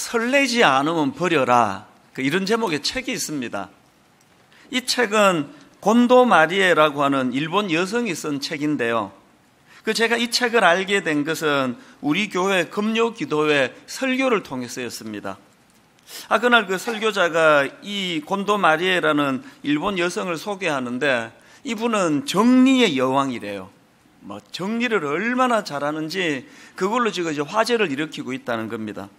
설레지 않으면 버려라, 이런 제목의 책이 있습니다. 이 책은 곤도 마리에라고 하는 일본 여성이 쓴 책인데요. 제가 이 책을 알게 된 것은 우리 교회 금요기도회 설교를 통해서였습니다. 그날 그 설교자가 이 곤도 마리에라는 일본 여성을 소개하는데, 이분은 정리의 여왕이래요. 정리를 얼마나 잘하는지 그걸로 지금 이제 화제를 일으키고 있다는 겁니다.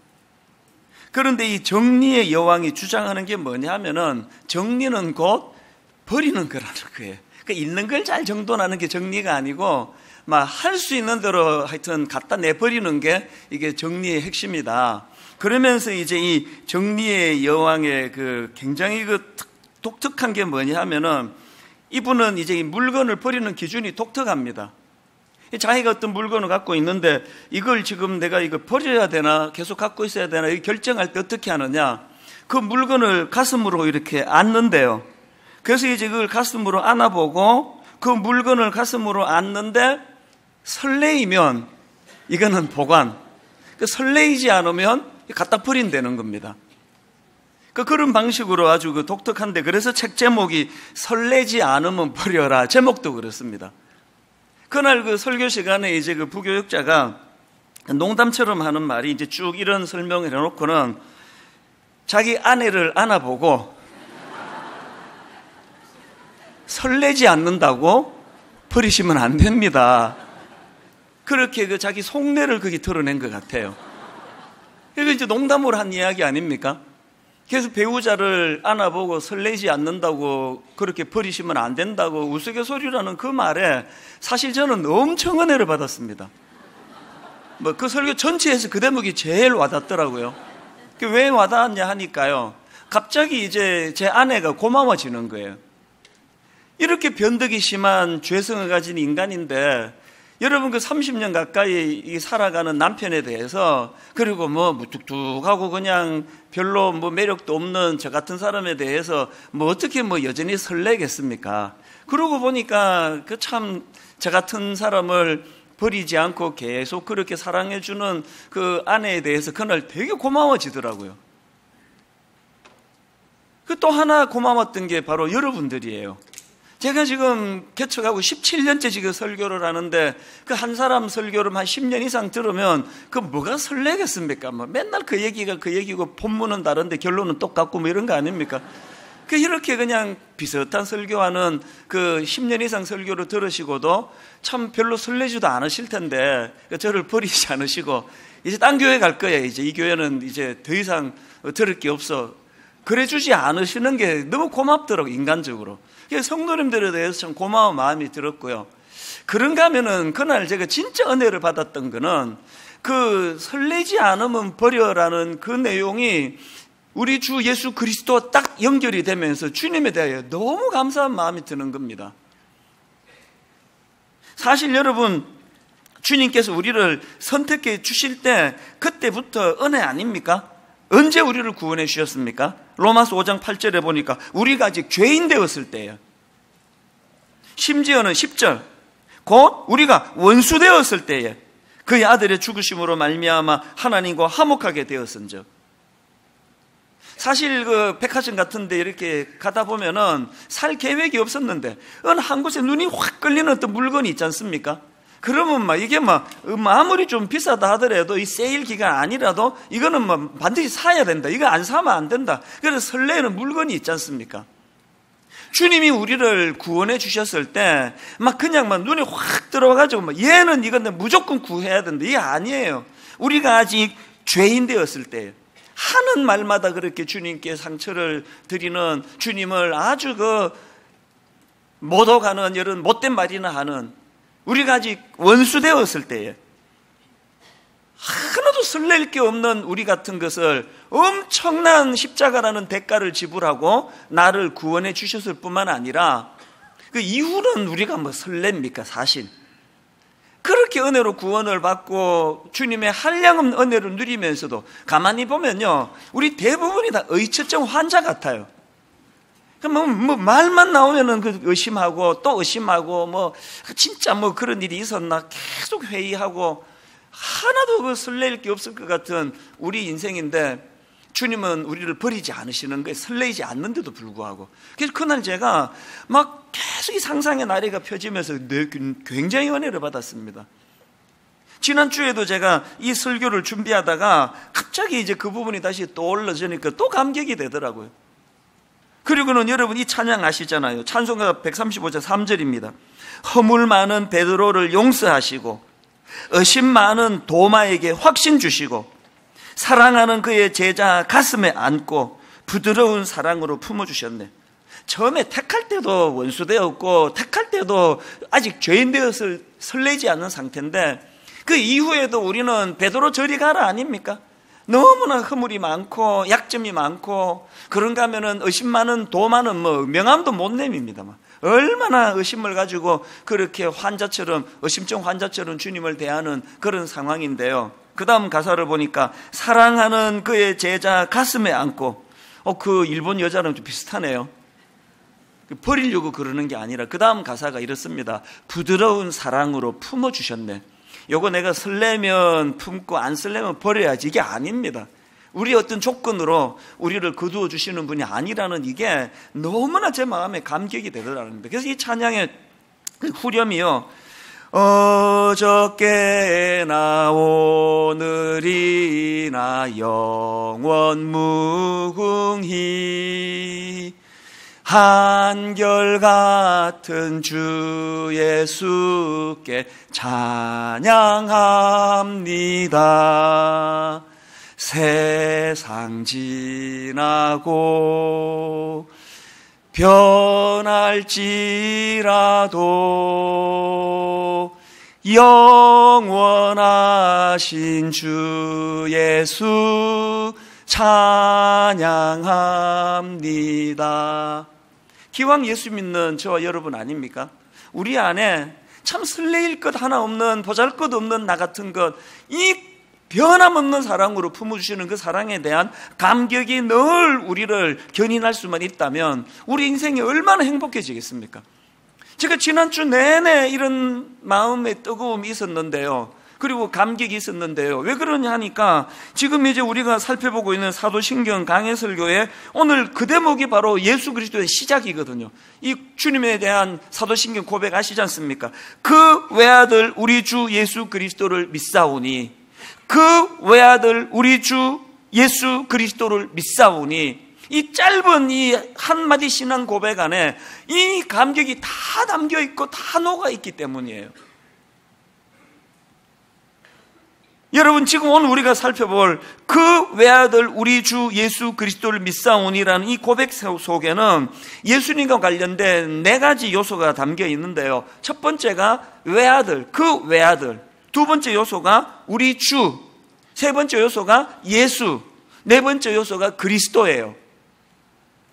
그런데 이 정리의 여왕이 주장하는 게 뭐냐 하면은, 정리는 곧 버리는 거라는 거예요. 있는 걸 잘 정돈하는 게 정리가 아니고, 할 수 있는 대로 하여튼 갖다 내버리는 게 이게 정리의 핵심이다. 그러면서 이제 이 정리의 여왕의 굉장히 독특한 게 뭐냐 하면은, 이분은 이제 이 물건을 버리는 기준이 독특합니다. 자기가 어떤 물건을 갖고 있는데, 이걸 지금 내가 이거 버려야 되나 계속 갖고 있어야 되나 이 결정할 때 어떻게 하느냐, 그 물건을 가슴으로 이렇게 안는데요. 그래서 이제 그걸 가슴으로 안아보고 그 물건을 가슴으로 안는데, 설레이면 이거는 보관, 설레이지 않으면 갖다 버린다는 겁니다. 그런 방식으로 아주 독특한데, 그래서 책 제목이 설레지 않으면 버려라, 제목도 그렇습니다. 그날 설교 시간에 이제 부교육자가 농담처럼 하는 말이, 이제 쭉 이런 설명을 해놓고는 자기 아내를 안아보고 설레지 않는다고 버리시면 안 됩니다. 그렇게 자기 속내를 거기 드러낸 것 같아요. 이거 이제 농담으로 한 이야기 아닙니까? 그래서 배우자를 안아보고 설레지 않는다고, 그렇게 버리시면 안 된다고 우스갯소리라는 그 말에 사실 저는 엄청 은혜를 받았습니다. 그 설교 전체에서 그 대목이 제일 와닿더라고요. 왜 와닿았냐 하니까요, 갑자기 이제 제 아내가 고마워지는 거예요. 이렇게 변덕이 심한 죄성을 가진 인간인데, 여러분 30년 가까이 살아가는 남편에 대해서, 그리고 무뚝뚝하고 그냥 별로 매력도 없는 저 같은 사람에 대해서 어떻게 여전히 설레겠습니까? 그러고 보니까 참 저 같은 사람을 버리지 않고 계속 그렇게 사랑해주는 그 아내에 대해서 그날 되게 고마워지더라고요. 또 하나 고마웠던 게 바로 여러분들이에요. 제가 지금 개척하고 17년째 지금 설교를 하는데, 한 사람 설교를 한 10년 이상 들으면 뭐가 설레겠습니까? 맨날 그 얘기가 그 얘기고 본문은 다른데 결론은 똑같고 이런 거 아닙니까? 이렇게 그냥 비슷한 설교하는 10년 이상 설교를 들으시고도 참 별로 설레지도 않으실 텐데, 저를 버리지 않으시고 이제 딴 교회 갈 거예요. 이제 이 교회는 이제 더 이상 들을 게 없어, 그래 주지 않으시는 게 너무 고맙더라고요, 인간적으로. 성도님들에 대해서 참 고마운 마음이 들었고요. 그런가 하면은 그날 제가 진짜 은혜를 받았던 거는, 설레지 않으면 버려라는 그 내용이 우리 주 예수 그리스도와 딱 연결이 되면서 주님에 대하여 너무 감사한 마음이 드는 겁니다. 사실 여러분, 주님께서 우리를 선택해 주실 때 그때부터 은혜 아닙니까? 언제 우리를 구원해 주셨습니까? 로마서 5장 8절에 보니까 우리가 아직 죄인 되었을 때예요. 심지어는 10절, 곧 우리가 원수 되었을 때에 그의 아들의 죽으심으로 말미암아 하나님과 화목하게 되었은즉. 사실 백화점 같은 데 이렇게 가다 보면은 살 계획이 없었는데 한 곳에 눈이 확 끌리는 어떤 물건이 있지 않습니까? 그러면 이게 아무리 좀 비싸다 하더라도 이 세일 기간 아니라도 이거는 반드시 사야 된다, 이거 안 사면 안 된다, 그래서 설레는 물건이 있지 않습니까? 주님이 우리를 구원해 주셨을 때 그냥 눈에 확 들어와가지고 얘는 이건 무조건 구해야 된다, 이게 아니에요. 우리가 아직 죄인 되었을 때예요. 하는 말마다 그렇게 주님께 상처를 드리는, 주님을 아주 못 오가는 이런 못된 말이나 하는, 우리가 아직 원수 되었을 때에 하나도 설렐 게 없는 우리 같은 것을 엄청난 십자가라는 대가를 지불하고 나를 구원해 주셨을 뿐만 아니라 그 이후는 우리가 설렙니까? 사실 그렇게 은혜로 구원을 받고 주님의 한량없는 은혜를 누리면서도 가만히 보면요, 우리 대부분이 다 의처증 환자 같아요. 말만 나오면은 의심하고 또 의심하고 진짜 그런 일이 있었나 계속 회의하고 하나도 설렐 게 없을 것 같은 우리 인생인데, 주님은 우리를 버리지 않으시는 거에 설레이지 않는데도 불구하고. 그래서 그날 제가 막 계속 이 상상의 나래가 펴지면서 굉장히 은혜를 받았습니다. 지난주에도 제가 이 설교를 준비하다가 갑자기 이제 그 부분이 다시 떠올라지니까 또 감격이 되더라고요. 그리고는 여러분 이 찬양 아시잖아요. 찬송가 135장 3절입니다. 허물 많은 베드로를 용서하시고 의심 많은 도마에게 확신 주시고 사랑하는 그의 제자 가슴에 안고 부드러운 사랑으로 품어주셨네. 처음에 택할 때도 원수되었고 택할 때도 아직 죄인 되었을 설레지 않는 상태인데 그 이후에도 우리는 베드로 저리 가라 아닙니까? 너무나 허물이 많고 약점이 많고 그런가 하면은 의심 많은 도마는 명함도 못 내밉니다. 얼마나 의심을 가지고 그렇게 환자처럼 의심증 환자처럼 주님을 대하는 그런 상황인데요. 그 다음 가사를 보니까 사랑하는 그의 제자 가슴에 안고 그 일본 여자랑 좀 비슷하네요. 버리려고 그러는 게 아니라 그 다음 가사가 이렇습니다. 부드러운 사랑으로 품어주셨네. 요거 내가 설레면 품고 안 설레면 버려야지 이게 아닙니다. 우리 어떤 조건으로 우리를 거두어 주시는 분이 아니라는 이게 너무나 제 마음에 감격이 되더라는 겁니다. 그래서 이 찬양의 후렴이요, 어저께나 오늘이나 영원 무궁히 한결같은 주 예수께 찬양합니다. 세상 지나고 변할지라도 영원하신 주 예수 찬양합니다. 기왕 예수 믿는 저와 여러분 아닙니까? 우리 안에 참 설레일 것 하나 없는 보잘것없는 나 같은 것, 이 변함없는 사랑으로 품어주시는 그 사랑에 대한 감격이 늘 우리를 견인할 수만 있다면 우리 인생이 얼마나 행복해지겠습니까? 제가 지난주 내내 이런 마음의 뜨거움이 있었는데요, 그리고 감격이 있었는데요. 왜 그러냐 하니까 지금 이제 우리가 살펴보고 있는 사도신경 강해설교의 오늘 그 대목이 바로 예수 그리스도의 시작이거든요. 이 주님에 대한 사도신경 고백 아시지 않습니까? 그 외아들 우리 주 예수 그리스도를 믿사오니, 그 외아들 우리 주 예수 그리스도를 믿사오니, 이 짧은 이 한마디 신앙 고백 안에 이 감격이 다 담겨있고 다 녹아있기 때문이에요. 여러분, 지금 오늘 우리가 살펴볼 그 외아들 우리 주 예수 그리스도를 믿사오니라는 이 고백 속에는 예수님과 관련된 4가지 요소가 담겨 있는데요. 첫 번째가 외아들, 그 외아들. 두 번째 요소가 우리 주. 세 번째 요소가 예수. 네 번째 요소가 그리스도예요.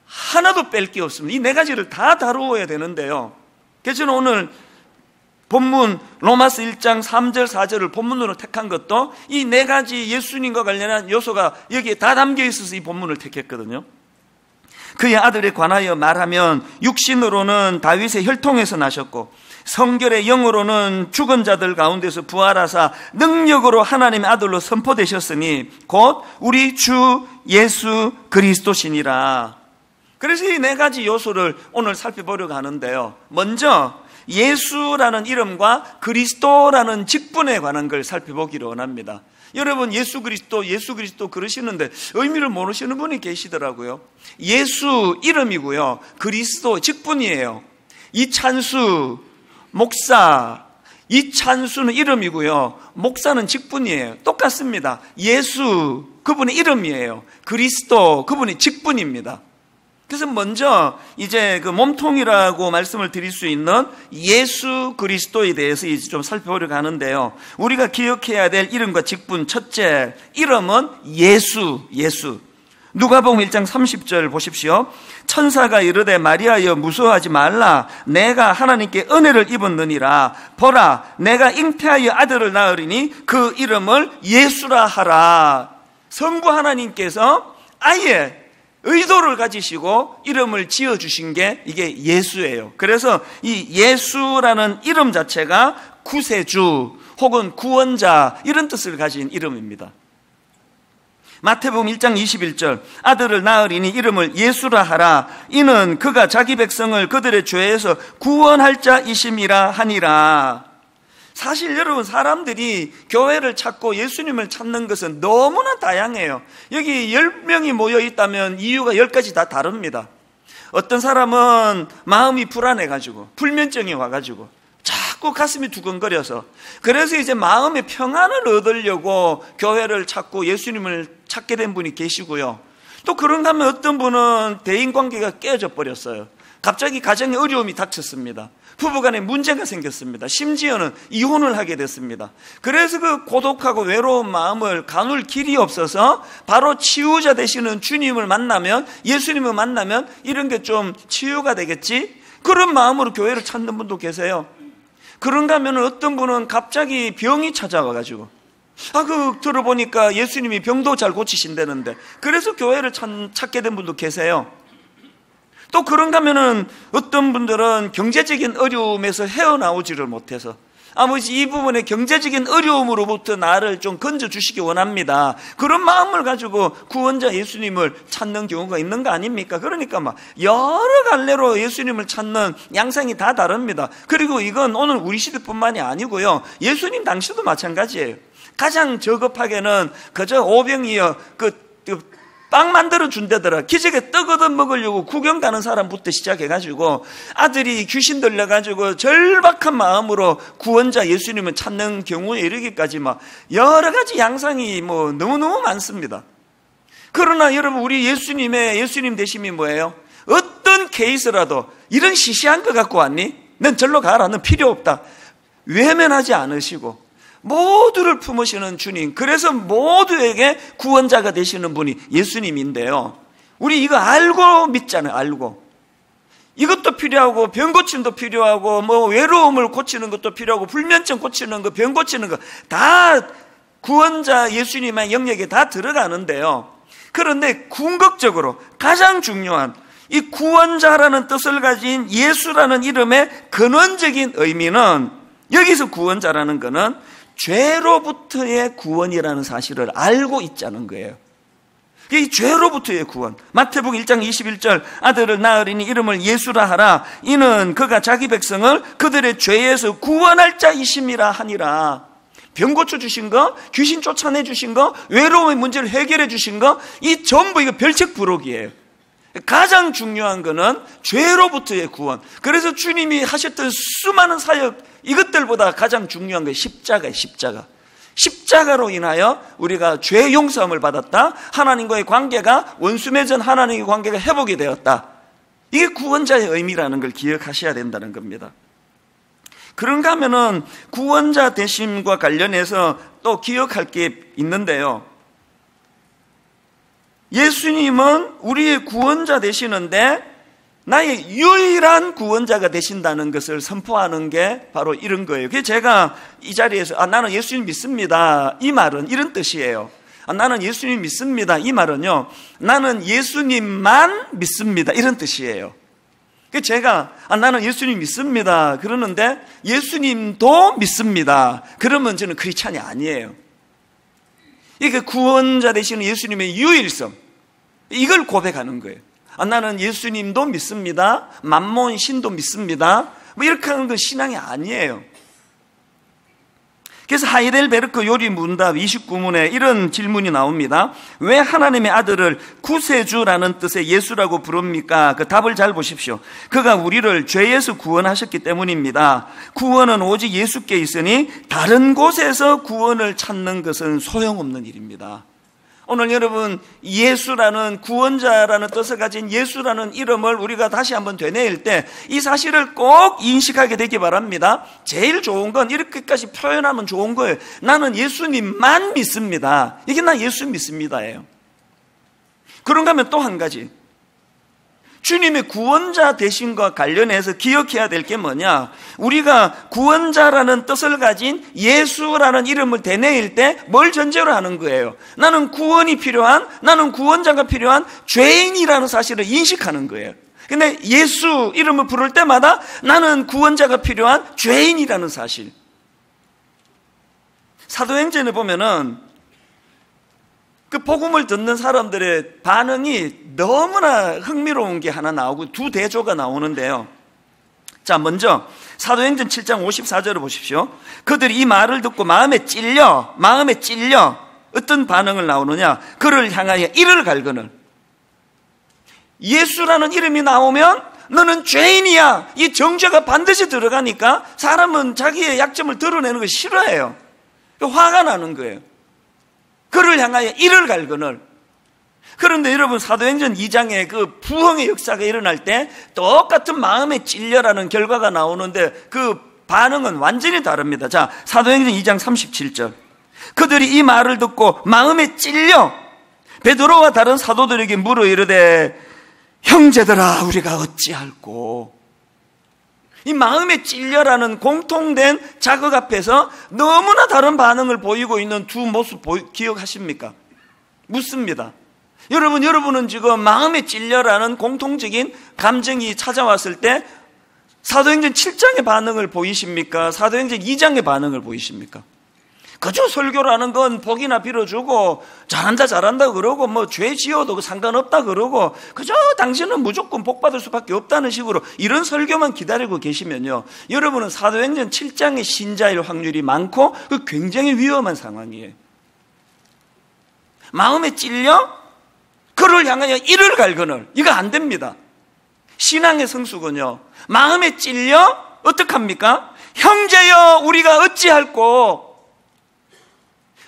하나도 뺄 게 없습니다. 이 4가지를 다 다루어야 되는데요. 그래서 저는 오늘 본문 로마서 1장 3절 4절을 본문으로 택한 것도 이 4가지 예수님과 관련한 요소가 여기에 다 담겨 있어서 이 본문을 택했거든요. 그의 아들에 관하여 말하면 육신으로는 다윗의 혈통에서 나셨고 성결의 영으로는 죽은 자들 가운데서 부활하사 능력으로 하나님의 아들로 선포되셨으니 곧 우리 주 예수 그리스도시니라. 그래서 이 4가지 요소를 오늘 살펴보려고 하는데요. 먼저 예수라는 이름과 그리스도라는 직분에 관한 걸 살펴보기를 원합니다. 여러분, 예수 그리스도 그러시는데 의미를 모르시는 분이 계시더라고요. 예수 이름이고요, 그리스도 직분이에요. 이찬수 목사, 이찬수는 이름이고요, 목사는 직분이에요. 똑같습니다. 예수 그분의 이름이에요. 그리스도 그분의 직분입니다. 그래서 먼저 이제 그 몸통이라고 말씀을 드릴 수 있는 예수 그리스도에 대해서 이제 좀 살펴보려고 하는데요. 우리가 기억해야 될 이름과 직분, 첫째, 이름은 예수. 누가복음 1장 30절 보십시오. 천사가 이르되 마리아여 무서워하지 말라. 내가 하나님께 은혜를 입었느니라. 보라, 내가 잉태하여 아들을 낳으리니 그 이름을 예수라 하라. 성부 하나님께서 아예 의도를 가지시고 이름을 지어주신 게 이게 예수예요. 그래서 이 예수라는 이름 자체가 구세주 혹은 구원자 이런 뜻을 가진 이름입니다. 마태복음 1장 21절 아들을 낳으리니 이름을 예수라 하라. 이는 그가 자기 백성을 그들의 죄에서 구원할 자이심이라 하니라. 사실 여러분, 사람들이 교회를 찾고 예수님을 찾는 것은 너무나 다양해요. 여기 10명이 모여 있다면 이유가 10가지 다 다릅니다. 어떤 사람은 마음이 불안해가지고 불면증이 와가지고 자꾸 가슴이 두근거려서, 그래서 이제 마음의 평안을 얻으려고 교회를 찾고 예수님을 찾게 된 분이 계시고요. 또 그런가 하면 어떤 분은 대인관계가 깨져 버렸어요. 갑자기 가정에 어려움이 닥쳤습니다. 부부간에 문제가 생겼습니다. 심지어는 이혼을 하게 됐습니다. 그래서 그 고독하고 외로운 마음을 가눌 길이 없어서 바로 치유자 되시는 주님을 만나면, 예수님을 만나면 이런 게 좀 치유가 되겠지? 그런 마음으로 교회를 찾는 분도 계세요. 그런가 하면 어떤 분은 갑자기 병이 찾아와가지고, 들어보니까 예수님이 병도 잘 고치신다는데, 그래서 교회를 찾게 된 분도 계세요. 또 그런가 하면은 어떤 분들은 경제적인 어려움에서 헤어나오지를 못해서, 아버지 이 부분에 경제적인 어려움으로부터 나를 좀 건져주시기 원합니다. 그런 마음을 가지고 구원자 예수님을 찾는 경우가 있는 거 아닙니까? 그러니까 막 여러 갈래로 예수님을 찾는 양상이 다 다릅니다. 그리고 이건 오늘 우리 시대뿐만이 아니고요, 예수님 당시도 마찬가지예요. 가장 저급하게는 그저 오병이어 빵 만들어 준다더라. 기적에 떡 얻어 먹으려고 구경 가는 사람부터 시작해가지고 아들이 귀신 들려가지고 절박한 마음으로 구원자 예수님을 찾는 경우에 이르기까지 막 여러 가지 양상이 너무너무 많습니다. 그러나 여러분, 우리 예수님 되심이 뭐예요? 어떤 케이스라도 이런 시시한 거 갖고 왔니? 넌 절로 가라. 넌 필요 없다. 외면하지 않으시고 모두를 품으시는 주님, 그래서 모두에게 구원자가 되시는 분이 예수님인데요, 우리 이거 알고 믿잖아요. 알고 이것도 필요하고, 병 고침도 필요하고, 외로움을 고치는 것도 필요하고, 불면증 고치는 거, 병 고치는 거 다 구원자 예수님의 영역에 다 들어가는데요, 그런데 궁극적으로 가장 중요한 이 구원자라는 뜻을 가진 예수라는 이름의 근원적인 의미는, 여기서 구원자라는 것은 죄로부터의 구원이라는 사실을 알고 있자는 거예요. 이 죄로부터의 구원. 마태복음 1장 21절 아들을 낳으리니 이름을 예수라 하라. 이는 그가 자기 백성을 그들의 죄에서 구원할 자이심이라 하니라. 병 고쳐주신 거, 귀신 쫓아내주신 거, 외로움의 문제를 해결해 주신 거, 이 전부 이거 별책부록이에요. 가장 중요한 거는 죄로부터의 구원. 그래서 주님이 하셨던 수많은 사역, 이것들보다 가장 중요한 게 십자가예요. 십자가로 인하여 우리가 죄 용서함을 받았다. 하나님과의 관계가, 원수 맺은 하나님의 관계가 회복이 되었다. 이게 구원자의 의미라는 걸 기억하셔야 된다는 겁니다. 그런가 하면은 구원자 되심과 관련해서 또 기억할 게 있는데요, 예수님은 우리의 구원자 되시는데 나의 유일한 구원자가 되신다는 것을 선포하는 게 바로 이런 거예요. 그래서 제가 이 자리에서 나는 예수님 믿습니다, 이 말은 이런 뜻이에요. 나는 예수님 믿습니다, 이 말은요, 나는 예수님만 믿습니다, 이런 뜻이에요. 그래서 제가 나는 예수님 믿습니다 그러는데 예수님도 믿습니다 그러면 저는 크리스찬이 아니에요. 이게 구원자 되시는 예수님의 유일성, 이걸 고백하는 거예요. 나는 예수님도 믿습니다, 만몬 신도 믿습니다, 이렇게 하는 건 신앙이 아니에요. 그래서 하이델베르크 요리 문답 29문에 이런 질문이 나옵니다. 왜 하나님의 아들을 구세주라는 뜻의 예수라고 부릅니까? 그 답을 잘 보십시오. 그가 우리를 죄에서 구원하셨기 때문입니다. 구원은 오직 예수께 있으니 다른 곳에서 구원을 찾는 것은 소용없는 일입니다. 오늘 여러분, 예수라는, 구원자라는 뜻을 가진 예수라는 이름을 우리가 다시 한번 되뇌일 때 이 사실을 꼭 인식하게 되기 바랍니다. 제일 좋은 건 이렇게까지 표현하면 좋은 거예요. 나는 예수님만 믿습니다. 이게 나 예수 믿습니다예요. 그런가 하면 또 한 가지, 주님의 구원자 되심과 관련해서 기억해야 될 게 뭐냐, 우리가 구원자라는 뜻을 가진 예수라는 이름을 되뇌일 때 뭘 전제로 하는 거예요? 나는 구원이 필요한, 나는 구원자가 필요한 죄인이라는 사실을 인식하는 거예요. 근데 예수 이름을 부를 때마다 나는 구원자가 필요한 죄인이라는 사실. 사도행전에 보면은 그 복음을 듣는 사람들의 반응이 너무나 흥미로운 게 하나 나오고 두 대조가 나오는데요. 자, 먼저 사도행전 7장 54절을 보십시오. 그들이 이 말을 듣고 마음에 찔려 어떤 반응을 나오느냐? 그를 향하여 이를 갈거늘. 예수라는 이름이 나오면 너는 죄인이야. 이 정죄가 반드시 들어가니까 사람은 자기의 약점을 드러내는 걸 싫어해요. 화가 나는 거예요. 그를 향하여 이를 갈거늘. 그런데 여러분, 사도행전 2장에 그 부흥의 역사가 일어날 때 똑같은 마음에 찔려라는 결과가 나오는데 그 반응은 완전히 다릅니다. 자, 사도행전 2장 37절. 그들이 이 말을 듣고 마음에 찔려 베드로와 다른 사도들에게 물어 이르되 형제들아 우리가 어찌할꼬. 이 마음에 찔려라는 공통된 자극 앞에서 너무나 다른 반응을 보이고 있는 두 모습 기억하십니까? 묻습니다. 여러분은 지금 마음에 찔려라는 공통적인 감정이 찾아왔을 때 사도행전 7장의 반응을 보이십니까? 사도행전 2장의 반응을 보이십니까? 그저 설교라는 건 복이나 빌어주고 잘한다 그러고 뭐 죄 지어도 상관없다 그러고 그저 당신은 무조건 복 받을 수밖에 없다는 식으로 이런 설교만 기다리고 계시면요, 여러분은 사도행전 7장의 신자일 확률이 많고 그 굉장히 위험한 상황이에요. 마음에 찔려 그를 향하여 이를 갈거늘. 이거 안 됩니다. 신앙의 성숙은요, 마음에 찔려 어떡합니까? 형제여 우리가 어찌할꼬.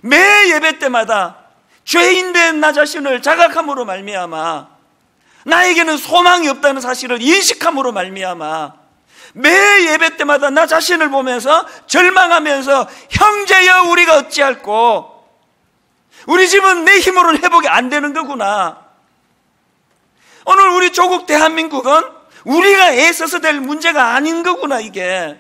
매 예배 때마다 죄인된 나 자신을 자각함으로 말미암아 나에게는 소망이 없다는 사실을 인식함으로 말미암아 매 예배 때마다 나 자신을 보면서 절망하면서 형제여 우리가 어찌할꼬. 우리 집은 내 힘으로는 회복이 안 되는 거구나. 오늘 우리 조국 대한민국은 우리가 애써서 될 문제가 아닌 거구나. 이게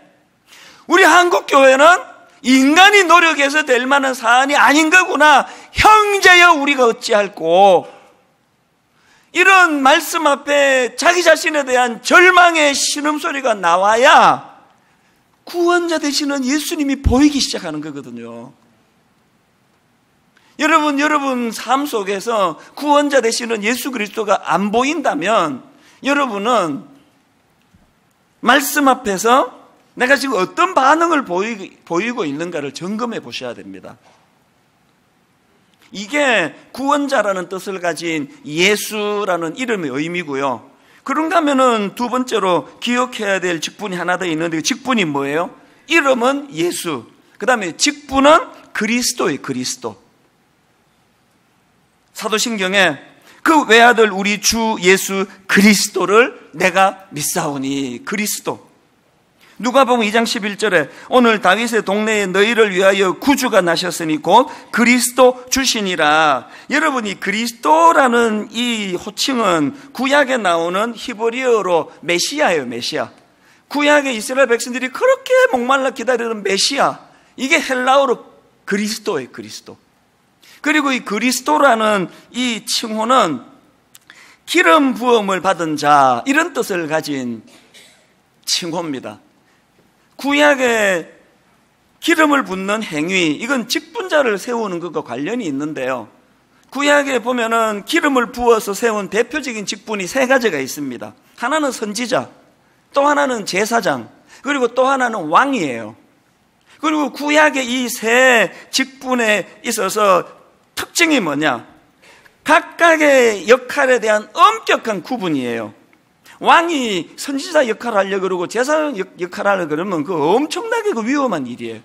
우리 한국교회는 인간이 노력해서 될 만한 사안이 아닌 거구나. 형제여 우리가 어찌할꼬. 이런 말씀 앞에 자기 자신에 대한 절망의 신음소리가 나와야 구원자 되시는 예수님이 보이기 시작하는 거거든요. 여러분 삶 속에서 구원자 되시는 예수 그리스도가 안 보인다면 여러분은 말씀 앞에서 내가 지금 어떤 반응을 보이고 있는가를 점검해 보셔야 됩니다. 이게 구원자라는 뜻을 가진 예수라는 이름의 의미고요. 그런가 하면은 두 번째로 기억해야 될 직분이 하나 더 있는데 그 직분이 뭐예요? 이름은 예수, 그 다음에 직분은 그리스도예요. 그리스도. 사도신경에 그 외아들 우리 주 예수 그리스도를 내가 믿사오니. 그리스도. 누가복음 2장 11절에 오늘 다윗의 동네에 너희를 위하여 구주가 나셨으니 곧 그리스도 주시니라. 여러분이 그리스도라는 이 호칭은 구약에 나오는 히브리어로 메시아예요. 메시아. 구약의 이스라엘 백성들이 그렇게 목말라 기다리는 메시아, 이게 헬라어로 그리스도예요. 그리스도. 그리고 이 그리스도라는 이 칭호는 기름 부음을 받은 자, 이런 뜻을 가진 칭호입니다. 구약에 기름을 붓는 행위, 이건 직분자를 세우는 것과 관련이 있는데요. 구약에 보면은 기름을 부어서 세운 대표적인 직분이 세 가지가 있습니다. 하나는 선지자, 또 하나는 제사장, 그리고 또 하나는 왕이에요. 그리고 구약의 이 세 직분에 있어서 특징이 뭐냐? 각각의 역할에 대한 엄격한 구분이에요. 왕이 선지자 역할을 하려고 그러고 제사장 역할을 하려고 그러면 그 엄청나게 그 위험한 일이에요.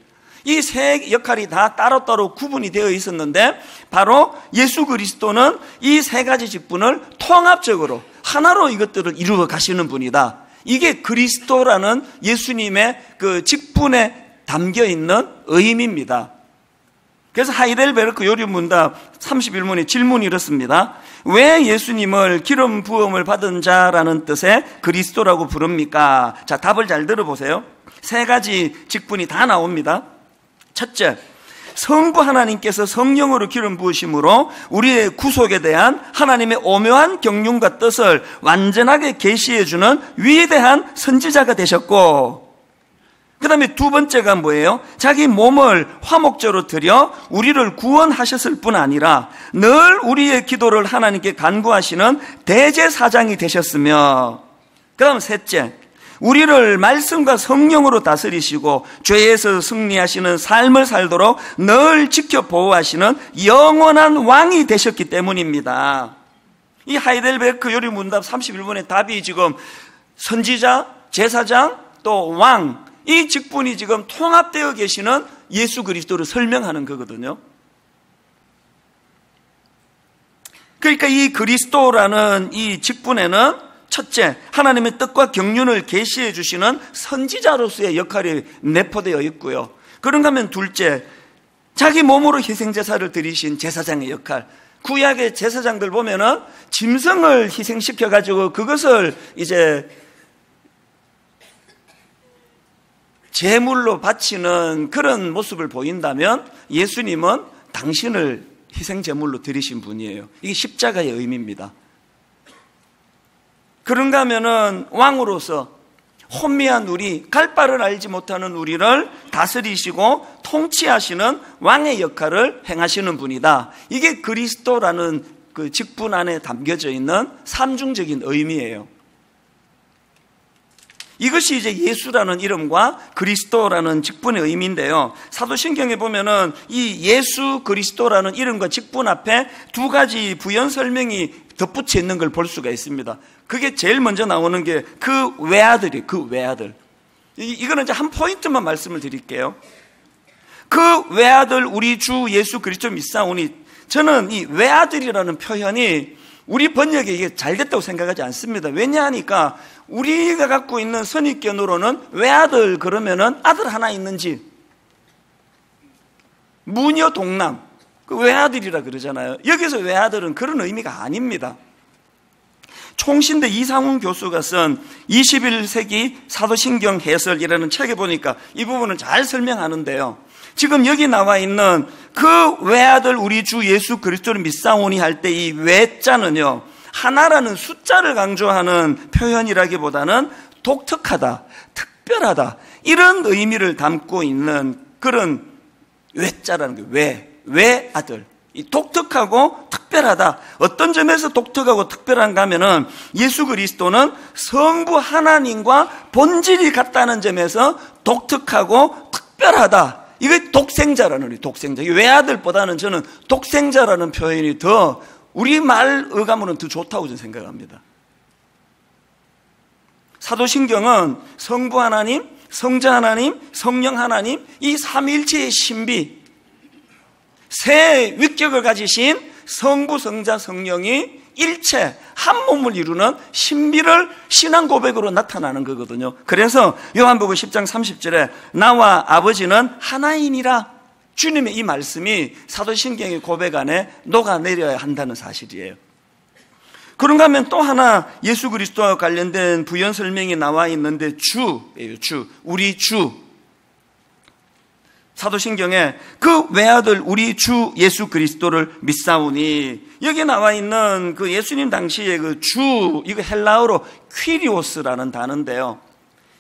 이 세 역할이 다 따로따로 구분이 되어 있었는데 바로 예수 그리스도는 이 세 가지 직분을 통합적으로 하나로 이것들을 이루어 가시는 분이다. 이게 그리스도라는 예수님의 그 직분에 담겨 있는 의미입니다. 그래서 하이델베르크 요리문답 31문의 질문이 이렇습니다. 왜 예수님을 기름 부음을 받은 자라는 뜻의 그리스도라고 부릅니까? 자, 답을 잘 들어보세요. 세 가지 직분이 다 나옵니다. 첫째, 성부 하나님께서 성령으로 기름 부으심으로 우리의 구속에 대한 하나님의 오묘한 경륜과 뜻을 완전하게 계시해 주는 위대한 선지자가 되셨고, 그 다음에 두 번째가 뭐예요? 자기 몸을 화목제로 드려 우리를 구원하셨을 뿐 아니라 늘 우리의 기도를 하나님께 간구하시는 대제사장이 되셨으며, 그 다음 셋째, 우리를 말씀과 성령으로 다스리시고 죄에서 승리하시는 삶을 살도록 늘 지켜 보호하시는 영원한 왕이 되셨기 때문입니다. 이 하이델베르크 요리문답 31번의 답이 지금 선지자, 제사장, 또 왕, 이 직분이 지금 통합되어 계시는 예수 그리스도를 설명하는 거거든요. 그러니까 이 그리스도라는 이 직분에는 첫째, 하나님의 뜻과 경륜을 계시해 주시는 선지자로서의 역할이 내포되어 있고요. 그런가 하면 둘째, 자기 몸으로 희생제사를 드리신 제사장의 역할. 구약의 제사장들 보면은 짐승을 희생시켜가지고 그것을 이제 제물로 바치는 그런 모습을 보인다면 예수님은 당신을 희생제물로 드리신 분이에요. 이게 십자가의 의미입니다. 그런가 하면은 왕으로서 혼미한 우리, 갈 바를 알지 못하는 우리를 다스리시고 통치하시는 왕의 역할을 행하시는 분이다. 이게 그리스도라는 그 직분 안에 담겨져 있는 삼중적인 의미예요. 이것이 이제 예수라는 이름과 그리스도라는 직분의 의미인데요. 사도신경에 보면은 이 예수 그리스도라는 이름과 직분 앞에 두 가지 부연 설명이 덧붙여 있는 걸 볼 수가 있습니다. 그게 제일 먼저 나오는 게 그 외아들이, 그 외아들. 이거는 이제 한 포인트만 말씀을 드릴게요. 그 외아들 우리 주 예수 그리스도 믿사오니, 저는 이 외아들이라는 표현이 우리 번역에 이게 잘 됐다고 생각하지 않습니다. 왜냐하니까 우리가 갖고 있는 선입견으로는 외아들 그러면은 아들 하나 있는 집, 무녀 동남, 그 외아들이라 그러잖아요. 여기서 외아들은 그런 의미가 아닙니다. 총신대 이상훈 교수가 쓴 21세기 사도신경 해설이라는 책에 보니까 이 부분을 잘 설명하는데요. 지금 여기 나와 있는 그 외아들 우리 주 예수 그리스도를 믿사오니 할 때 이 외자는요, 하나라는 숫자를 강조하는 표현이라기보다는 독특하다, 특별하다, 이런 의미를 담고 있는 그런 외자라는 게 외아들. 이 독특하고 특별하다. 어떤 점에서 독특하고 특별한가 하면은 예수 그리스도는 성부 하나님과 본질이 같다는 점에서 독특하고 특별하다. 이게 독생자라는, 독생자. 외아들보다는 저는 독생자라는 표현이 더 우리말 어감으로는 더 좋다고 저는 생각합니다. 사도신경은 성부 하나님, 성자 하나님, 성령 하나님, 이 삼위일체의 신비, 세 위격을 가지신 성부, 성자, 성령이 일체 한 몸을 이루는 신비를 신앙 고백으로 나타나는 거거든요. 그래서 요한복음 10장 30절에 나와 아버지는 하나이니라, 주님의 이 말씀이 사도신경의 고백 안에 녹아내려야 한다는 사실이에요. 그런가 하면 또 하나 예수 그리스도와 관련된 부연 설명이 나와 있는데 주예요. 주, 우리 주. 사도신경에 그 외아들 우리 주 예수 그리스도를 믿사오니, 여기 나와 있는 그 예수님 당시에 그 주, 이거 헬라어로 퀴리오스라는 단어인데요.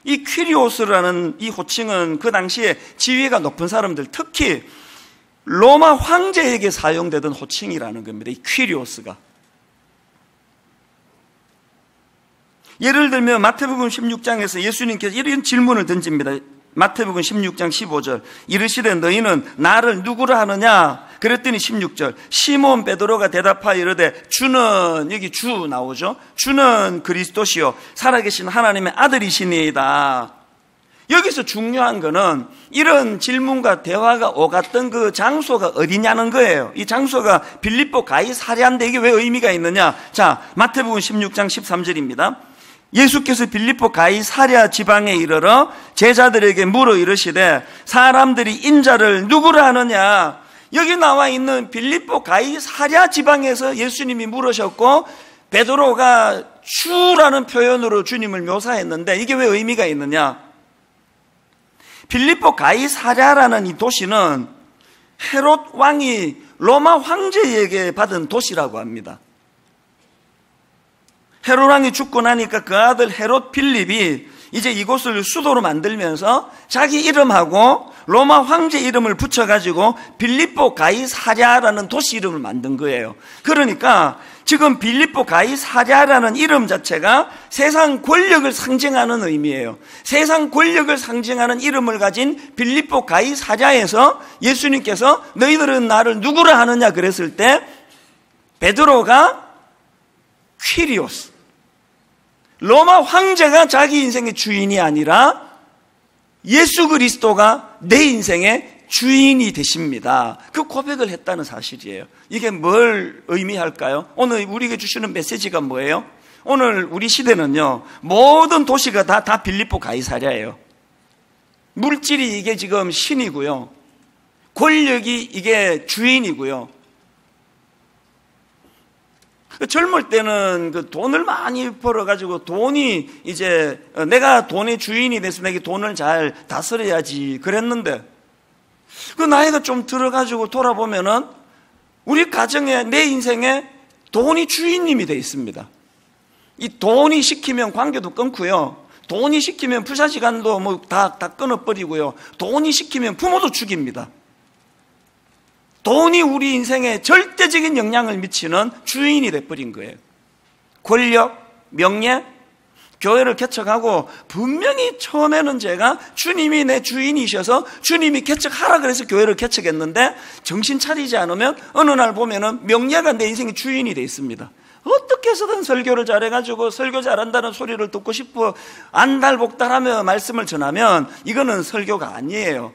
이 퀴리오스라는 이 호칭은 그 당시에 지위가 높은 사람들, 특히 로마 황제에게 사용되던 호칭이라는 겁니다. 이 퀴리오스가. 예를 들면 마태복음 16장에서 예수님께서 이런 질문을 던집니다. 마태복음 16장 15절, 이르시되 너희는 나를 누구라 하느냐? 그랬더니 16절, 시몬 베드로가 대답하여 이르되 주는, 여기 주 나오죠? 주는 그리스도시요 살아계신 하나님의 아들이시니이다. 여기서 중요한 거는 이런 질문과 대화가 오갔던 그 장소가 어디냐는 거예요. 이 장소가 빌립보 가이사랴인데 이게 왜 의미가 있느냐? 자, 마태복음 16장 13절입니다. 예수께서 빌립보 가이사랴 지방에 이르러 제자들에게 물어 이르시되 사람들이 인자를 누구라 하느냐? 여기 나와 있는 빌립보 가이사랴 지방에서 예수님이 물으셨고 베드로가 주라는 표현으로 주님을 묘사했는데 이게 왜 의미가 있느냐? 빌립보 가이사랴라는 이 도시는 헤롯 왕이 로마 황제에게 받은 도시라고 합니다. 헤롯 왕이 죽고 나니까 그 아들 헤롯 필립이 이제 이곳을 수도로 만들면서 자기 이름하고 로마 황제 이름을 붙여가지고 빌립보 가이사랴라는 도시 이름을 만든 거예요. 그러니까 지금 빌립보 가이사랴라는 이름 자체가 세상 권력을 상징하는 의미예요. 세상 권력을 상징하는 이름을 가진 빌립보 가이사랴에서 예수님께서 너희들은 나를 누구라 하느냐 그랬을 때 베드로가 퀴리오스, 로마 황제가 자기 인생의 주인이 아니라 예수 그리스도가 내 인생의 주인이 되십니다. 그 고백을 했다는 사실이에요. 이게 뭘 의미할까요? 오늘 우리에게 주시는 메시지가 뭐예요? 오늘 우리 시대는요, 모든 도시가 다 빌립보 가이사랴예요. 물질이 이게 지금 신이고요, 권력이 이게 주인이고요. 젊을 때는 그 돈을 많이 벌어가지고 돈이 이제 내가 돈의 주인이 돼서 내게 돈을 잘 다스려야지 그랬는데, 그 나이가 좀 들어가지고 돌아보면은 우리 가정에, 내 인생에 돈이 주인님이 돼 있습니다. 이 돈이 시키면 관계도 끊고요, 돈이 시키면 부사시간도 뭐 다 끊어버리고요, 돈이 시키면 부모도 죽입니다. 돈이 우리 인생에 절대적인 영향을 미치는 주인이 돼버린 거예요. 권력, 명예, 교회를 개척하고 분명히 처음에는 제가 주님이 내 주인이셔서 주님이 개척하라 그래서 교회를 개척했는데, 정신 차리지 않으면 어느 날 보면은 명예가 내 인생의 주인이 돼 있습니다. 어떻게 해서든 설교를 잘해가지고 설교 잘한다는 소리를 듣고 싶어 안달복달하며 말씀을 전하면 이거는 설교가 아니에요.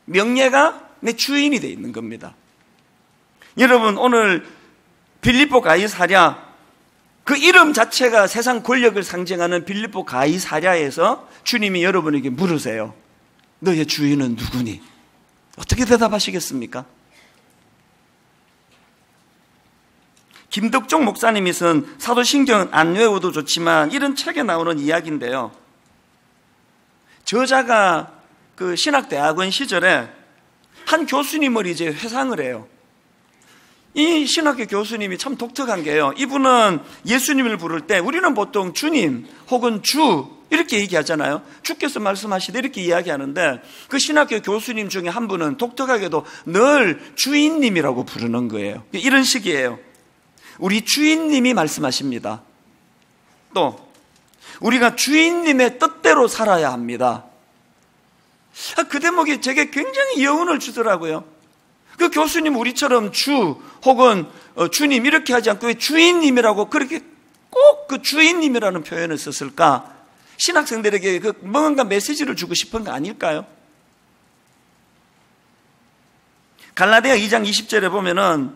명예가 내 주인이 되어 있는 겁니다. 여러분, 오늘 빌립보 가이사랴, 그 이름 자체가 세상 권력을 상징하는 빌립보 가이사랴에서 주님이 여러분에게 물으세요. 너의 주인은 누구니? 어떻게 대답하시겠습니까? 김덕종 목사님이 쓴 사도신경은 안 외워도 좋지만 이런 책에 나오는 이야기인데요, 저자가 그 신학대학원 시절에 한 교수님을 이제 회상을 해요. 이 신학교 교수님이 참 독특한 게요, 이분은 예수님을 부를 때 우리는 보통 주님 혹은 주 이렇게 얘기하잖아요. 주께서 말씀하시되 이렇게 이야기하는데, 그 신학교 교수님 중에 한 분은 독특하게도 늘 주인님이라고 부르는 거예요. 이런 식이에요. 우리 주인님이 말씀하십니다. 또 우리가 주인님의 뜻대로 살아야 합니다. 그 대목이 제게 굉장히 여운을 주더라고요. 그 교수님 우리처럼 주 혹은 주님 이렇게 하지 않고 왜 주인님이라고 그렇게 꼭 그 주인님이라는 표현을 썼을까? 신학생들에게 그 뭔가 메시지를 주고 싶은 거 아닐까요? 갈라디아 2장 20절에 보면은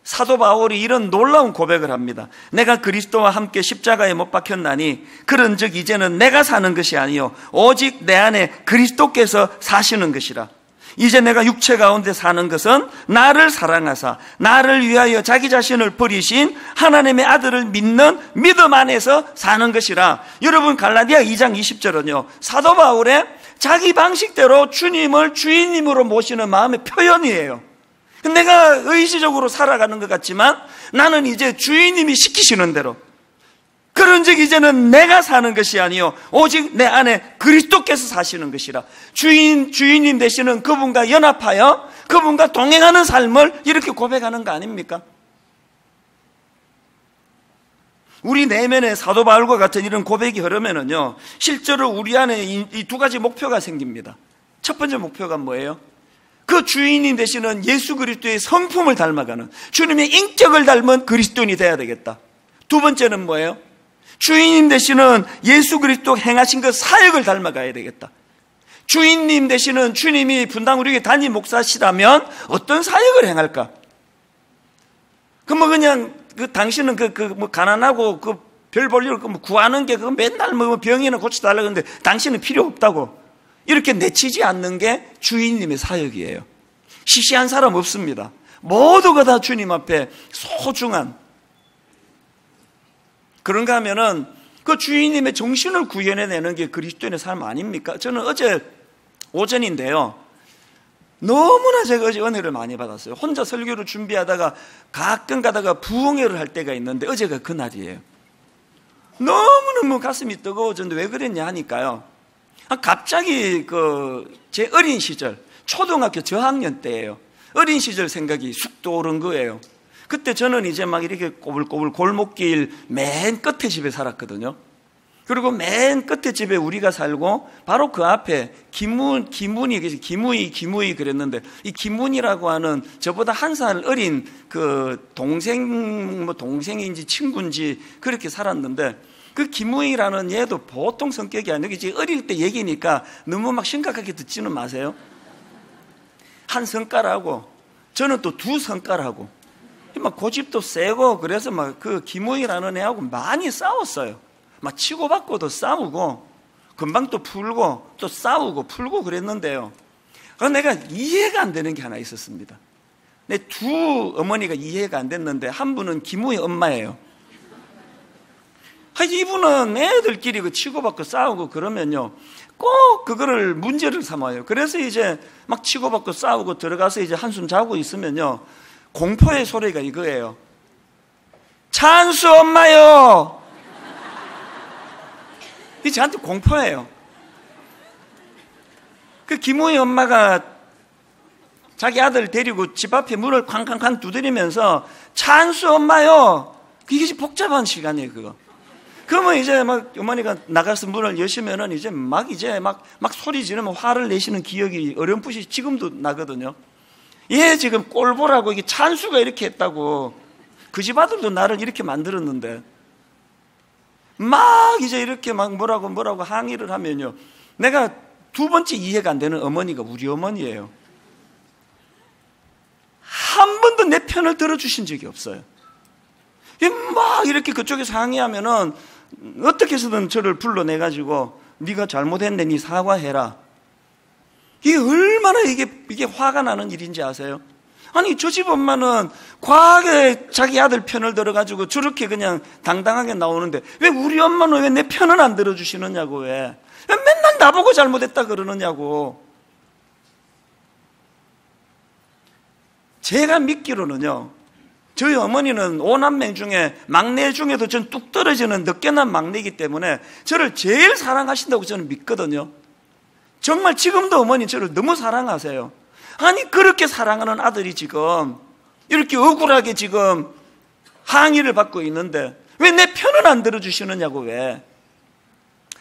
사도 바울이 이런 놀라운 고백을 합니다. 내가 그리스도와 함께 십자가에 못 박혔나니 그런즉 이제는 내가 사는 것이 아니요 오직 내 안에 그리스도께서 사시는 것이라. 이제 내가 육체 가운데 사는 것은 나를 사랑하사 나를 위하여 자기 자신을 버리신 하나님의 아들을 믿는 믿음 안에서 사는 것이라. 여러분, 갈라디아 2장 20절은요 사도 바울의 자기 방식대로 주님을 주인님으로 모시는 마음의 표현이에요. 내가 의지적으로 살아가는 것 같지만 나는 이제 주인님이 시키시는 대로, 그런즉 이제는 내가 사는 것이 아니요 오직 내 안에 그리스도께서 사시는 것이라. 주인님 되시는 그분과 연합하여 그분과 동행하는 삶을 이렇게 고백하는 거 아닙니까? 우리 내면에 사도 바울과 같은 이런 고백이 흐르면은요, 실제로 우리 안에 이 두 가지 목표가 생깁니다. 첫 번째 목표가 뭐예요? 그 주인님 되시는 예수 그리스도의 성품을 닮아가는, 주님의 인격을 닮은 그리스도인이 돼야 되겠다. 두 번째는 뭐예요? 주인님 되시는 예수 그리스도 행하신 그 사역을 닮아가야 되겠다. 주인님 되시는 주님이 분당 우리에게 담임 목사시라면 어떤 사역을 행할까? 그냥 당신은 뭐 가난하고 별 볼 일 없고 구하는 게 맨날 뭐 병이나 고쳐달라고 하는데 당신은 필요 없다고 이렇게 내치지 않는 게 주인님의 사역이에요. 시시한 사람 없습니다. 모두가 다 주님 앞에 소중한, 그런가 하면은 그 주인님의 정신을 구현해내는 게 그리스도인의 삶 아닙니까? 저는 어제 오전인데요, 너무나 제가 어제 은혜를 많이 받았어요. 혼자 설교를 준비하다가 가끔 가다가 부흥회를 할 때가 있는데 어제가 그날이에요. 너무너무 가슴이 뜨거워졌는데 왜 그랬냐 하니까요, 갑자기 제 어린 시절, 초등학교 저학년 때예요. 어린 시절 생각이 쑥 떠오른 거예요. 그때 저는 이제 막 이렇게 꼬불꼬불 골목길 맨 끝에 집에 살았거든요. 그리고 맨 끝에 집에 우리가 살고 바로 그 앞에 기문이 기무이 그랬는데, 이 기문이라고 하는 저보다 한 살 어린 그 동생인지 친구인지 그렇게 살았는데, 그 기무이라는 얘도 보통 성격이 아니고, 이제 어릴 때 얘기니까 너무 막 심각하게 듣지는 마세요. 한 성깔하고 저는 또 두 성깔하고 막 고집도 세고, 그래서 막 그 기무이라는 애하고 많이 싸웠어요. 막 치고받고도 싸우고 금방 또 풀고 또 싸우고 풀고 그랬는데요, 내가 이해가 안 되는 게 하나 있었습니다. 내 두 어머니가 이해가 안 됐는데, 한 분은 기무이 엄마예요. 이분은 애들끼리 치고받고 싸우고 그러면요, 꼭 그거를 문제를 삼아요. 그래서 이제 막 치고받고 싸우고 들어가서 이제 한숨 자고 있으면요, 공포의 소리가 이거예요. 찬수 엄마요! 이 저한테 공포예요. 그 기무이 엄마가 자기 아들 데리고 집 앞에 문을 쾅쾅쾅 두드리면서 찬수 엄마요! 이게 복잡한 시간이에요, 그거. 그러면 이제 막 어머니가 나가서 문을 여시면은 이제 막 소리 지르면 화를 내시는 기억이 어렴풋이 지금도 나거든요. 얘 지금 꼴 보라고, 이게 찬수가 이렇게 했다고. 그 집 아들도 나를 이렇게 만들었는데, 막 이제 이렇게 막 뭐라고 항의를 하면요, 내가 두 번째 이해가 안 되는 어머니가 우리 어머니예요. 한 번도 내 편을 들어주신 적이 없어요. 막 이렇게 그쪽에서 항의하면은 어떻게 해서든 저를 불러내가지고 네가 잘못했네, 네 사과해라. 이게 얼마나 이게 화가 나는 일인지 아세요? 아니, 저 집 엄마는 과하게 자기 아들 편을 들어가지고 저렇게 그냥 당당하게 나오는데, 왜 우리 엄마는 왜 내 편을 안 들어주시느냐고, 왜 맨날 나보고 잘못했다 그러느냐고. 제가 믿기로는요, 저희 어머니는 5남매 중에 막내 중에도 전 뚝 떨어지는 늦게 난 막내이기 때문에 저를 제일 사랑하신다고 저는 믿거든요. 정말 지금도 어머니 저를 너무 사랑하세요. 아니, 그렇게 사랑하는 아들이 지금 이렇게 억울하게 지금 항의를 받고 있는데 왜 내 편을 안 들어주시느냐고. 왜?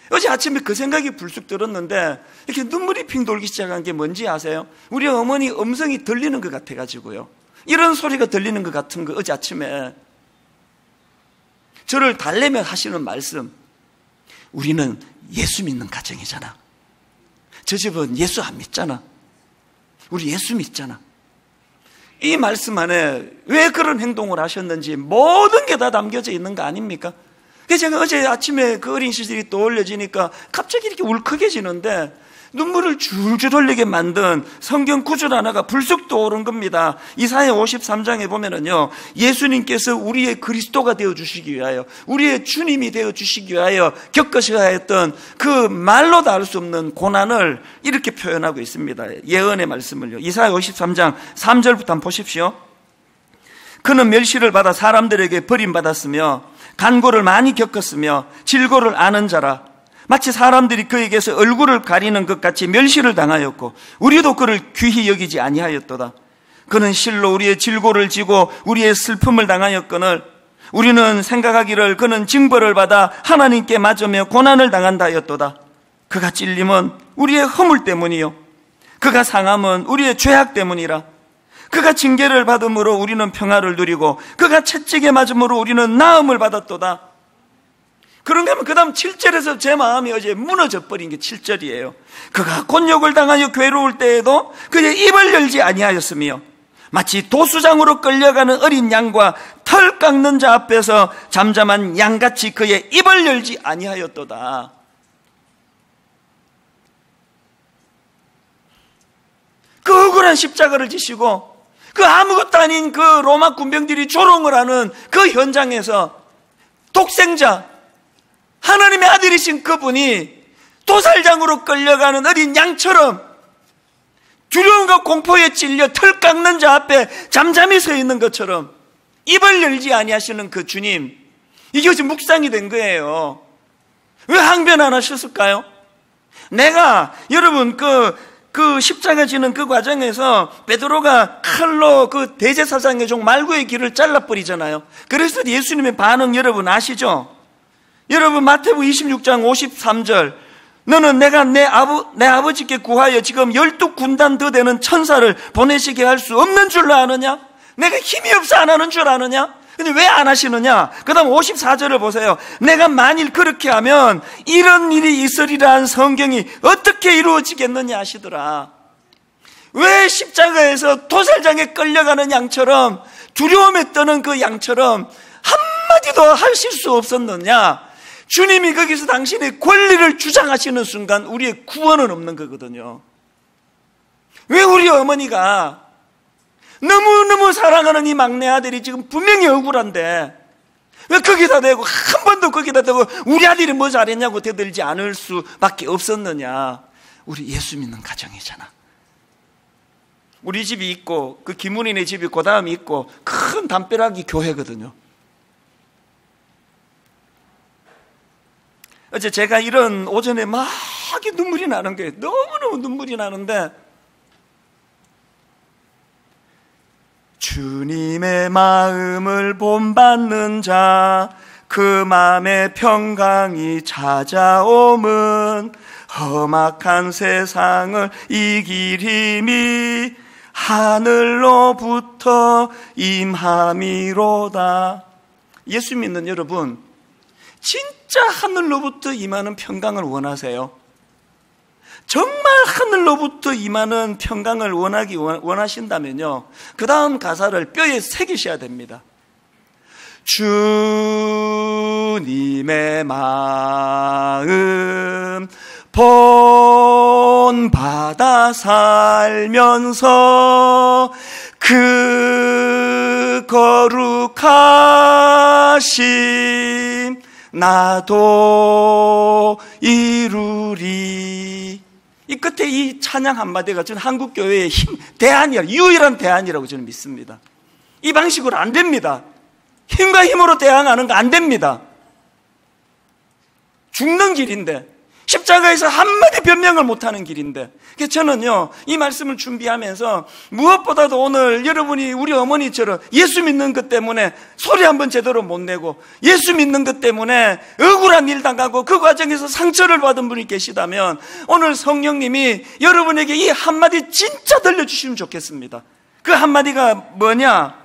어제 아침에 그 생각이 불쑥 들었는데 이렇게 눈물이 핑 돌기 시작한 게 뭔지 아세요? 우리 어머니 음성이 들리는 것 같아가지고요, 이런 소리가 들리는 것 같은 거. 어제 아침에 저를 달래며 하시는 말씀, 우리는 예수 믿는 가정이잖아. 저 집은 예수 안 믿잖아. 우리 예수 믿잖아. 이 말씀 안에 왜 그런 행동을 하셨는지 모든 게 다 담겨져 있는 거 아닙니까? 그래서 제가 어제 아침에 그 어린 시절이 떠올려지니까 갑자기 이렇게 울컥해지는데, 눈물을 줄줄 흘리게 만든 성경 구절 하나가 불쑥 떠오른 겁니다. 이사야 53장에 보면은요, 예수님께서 우리의 그리스도가 되어주시기 위하여, 우리의 주님이 되어주시기 위하여 겪으셔야 했던 그 말로 다 알 수 없는 고난을 이렇게 표현하고 있습니다. 예언의 말씀을요. 이사야 53장 3절부터 한번 보십시오. 그는 멸시를 받아 사람들에게 버림받았으며 간고를 많이 겪었으며 질고를 아는 자라. 마치 사람들이 그에게서 얼굴을 가리는 것 같이 멸시를 당하였고 우리도 그를 귀히 여기지 아니하였도다. 그는 실로 우리의 질고를 지고 우리의 슬픔을 당하였거늘 우리는 생각하기를 그는 징벌을 받아 하나님께 맞으며 고난을 당한다 하였도다. 그가 찔림은 우리의 허물 때문이요 그가 상함은 우리의 죄악 때문이라. 그가 징계를 받음으로 우리는 평화를 누리고 그가 채찍에 맞음으로 우리는 나음을 받았도다. 그런가 하면 그 다음 7절에서 제 마음이 어제 무너져 버린 게 7절이에요. 그가 곤욕을 당하여 괴로울 때에도 그의 입을 열지 아니하였으며 마치 도수장으로 끌려가는 어린 양과 털 깎는 자 앞에서 잠잠한 양같이 그의 입을 열지 아니하였도다. 그 억울한 십자가를 지시고 그 아무것도 아닌 그 로마 군병들이 조롱을 하는 그 현장에서 독생자 하나님의 아들이신 그분이 도살장으로 끌려가는 어린 양처럼 두려움과 공포에 찔려 털 깎는 자 앞에 잠잠히 서 있는 것처럼 입을 열지 아니하시는 그 주님, 이게 지금 묵상이 된 거예요. 왜 항변 안 하셨을까요? 내가 여러분 그 십자가 지는 그 과정에서 베드로가 칼로 그 대제사장의 종 말구의 귀를 잘라버리잖아요. 그래서 예수님의 반응 여러분 아시죠? 여러분 마태복음 26장 53절, 너는 내가 내 아버지께 구하여 지금 12군단 더 되는 천사를 보내시게 할 수 없는 줄 아느냐? 내가 힘이 없어 안 하는 줄 아느냐? 근데 왜 안 하시느냐? 그 다음 54절을 보세요. 내가 만일 그렇게 하면 이런 일이 있으리라는 성경이 어떻게 이루어지겠느냐 하시더라. 왜 십자가에서 도살장에 끌려가는 양처럼, 두려움에 떠는 그 양처럼 한마디도 하실 수 없었느냐? 주님이 거기서 당신의 권리를 주장하시는 순간 우리의 구원은 없는 거거든요. 왜 우리 어머니가 너무너무 사랑하는 이 막내 아들이 지금 분명히 억울한데 왜 거기다 대고, 한 번도 거기다 대고 우리 아들이 뭐 잘했냐고 대들지 않을 수밖에 없었느냐? 우리 예수 믿는 가정이잖아. 우리 집이 있고 그 김문인의 집이 그 다음에 있고 큰 담벼락이 교회거든요. 어제 제가 이런 오전에 막 눈물이 나는 거예요. 너무너무 눈물이 나는데, 주님의 마음을 본받는 자, 그 마음에 평강이 찾아옴은 험악한 세상을 이길 힘이 하늘로부터 임함이로다. 예수 믿는 여러분, 진짜 하늘로부터 임하는 평강을 원하세요? 정말 하늘로부터 임하는 평강을 원하신다면요, 그 다음 가사를 뼈에 새기셔야 됩니다. 주님의 마음 본받아 살면서 그 거룩하심 나도 이루리. 이 끝에 이 찬양 한마디가 저는 한국교회의 대안이라, 유일한 대안이라고 저는 믿습니다. 이 방식으로 안 됩니다. 힘과 힘으로 대항하는 거 안 됩니다. 죽는 길인데, 십자가에서 한마디 변명을 못하는 길인데. 그래서 저는요, 이 말씀을 준비하면서 무엇보다도 오늘 여러분이 우리 어머니처럼 예수 믿는 것 때문에 소리 한번 제대로 못 내고, 예수 믿는 것 때문에 억울한 일 당하고 그 과정에서 상처를 받은 분이 계시다면 오늘 성령님이 여러분에게 이 한마디 진짜 들려주시면 좋겠습니다. 그 한마디가 뭐냐?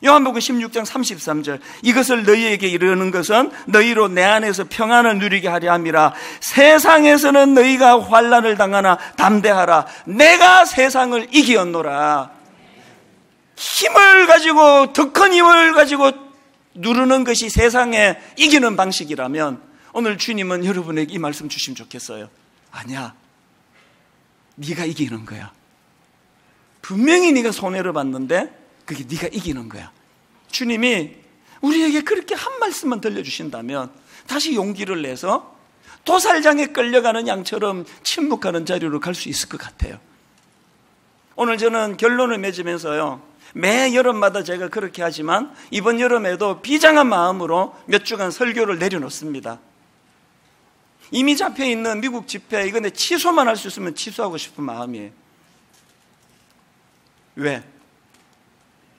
요한복음 16장 33절, 이것을 너희에게 이르는 것은 너희로 내 안에서 평안을 누리게 하려 함이라. 세상에서는 너희가 환난을 당하나 담대하라. 내가 세상을 이기었노라. 힘을 가지고, 더 큰 힘을 가지고 누르는 것이 세상에 이기는 방식이라면 오늘 주님은 여러분에게 이 말씀 주시면 좋겠어요. 아니야, 네가 이기는 거야. 분명히 네가 손해를 봤는데 그게 네가 이기는 거야. 주님이 우리에게 그렇게 한 말씀만 들려주신다면 다시 용기를 내서 도살장에 끌려가는 양처럼 침묵하는 자리로 갈 수 있을 것 같아요. 오늘 저는 결론을 맺으면서요, 매 여름마다 제가 그렇게 하지만 이번 여름에도 비장한 마음으로 몇 주간 설교를 내려놓습니다. 이미 잡혀있는 미국 집회, 이거 내 취소만 할 수 있으면 취소하고 싶은 마음이에요. 왜?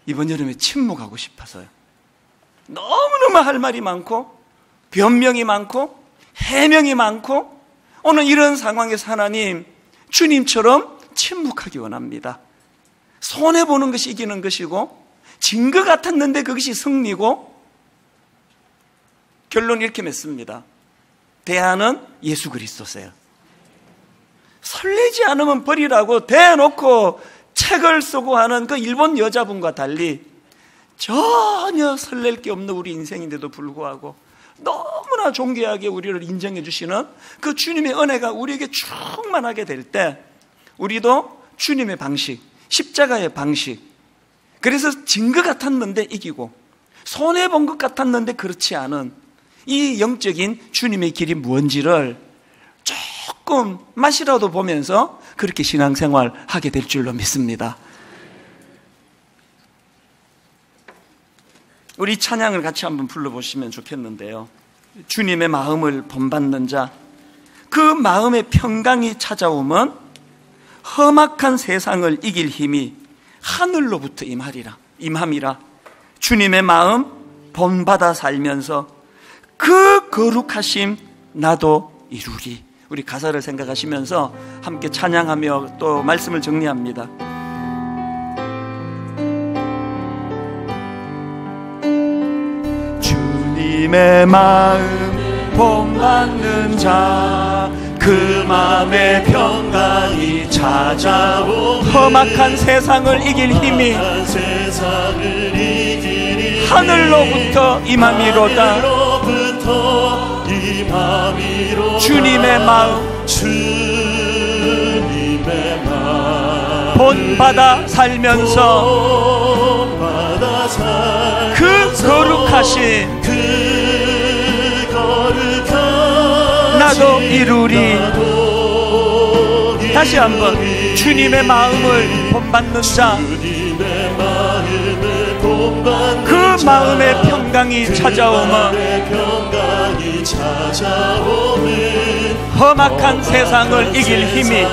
이번 여름에 침묵하고 싶어서요. 너무너무 할 말이 많고 변명이 많고 해명이 많고, 오늘 이런 상황에서 하나님, 주님처럼 침묵하기 원합니다. 손해보는 것이 이기는 것이고 진 것 같았는데 그것이 승리고, 결론 이렇게 맺습니다. 대안은 예수 그리스도세요. 설레지 않으면 버리라고 대놓고 책을 쓰고 하는 그 일본 여자분과 달리 전혀 설렐 게 없는 우리 인생인데도 불구하고 너무나 존귀하게 우리를 인정해 주시는 그 주님의 은혜가 우리에게 충만하게 될 때, 우리도 주님의 방식, 십자가의 방식, 그래서 진 것 같았는데 이기고 손해본 것 같았는데 그렇지 않은 이 영적인 주님의 길이 무언지를 조금 맛이라도 보면서 그렇게 신앙생활 하게 될 줄로 믿습니다. 우리 찬양을 같이 한번 불러보시면 좋겠는데요. 주님의 마음을 본받는 자, 그 마음의 평강이 찾아오면 험악한 세상을 이길 힘이 하늘로부터 임함이라. 주님의 마음 본받아 살면서 그 거룩하심 나도 이루리. 우리 가사를 생각하시면서 함께 찬양하며 또 말씀을 정리합니다. 주님의 마음 본받는 자, 그 마음의 평강이 찾아오. 험악한 세상을 이길 힘이 하늘로부터 임함이로다. 주님의 마음 본받아 살면서 그 거룩하신 나도 이루리. 다시 한번 주님의 마음을 본받는 자, 그 마음의 평강이 찾아오면 험악한 세상을 이길 힘이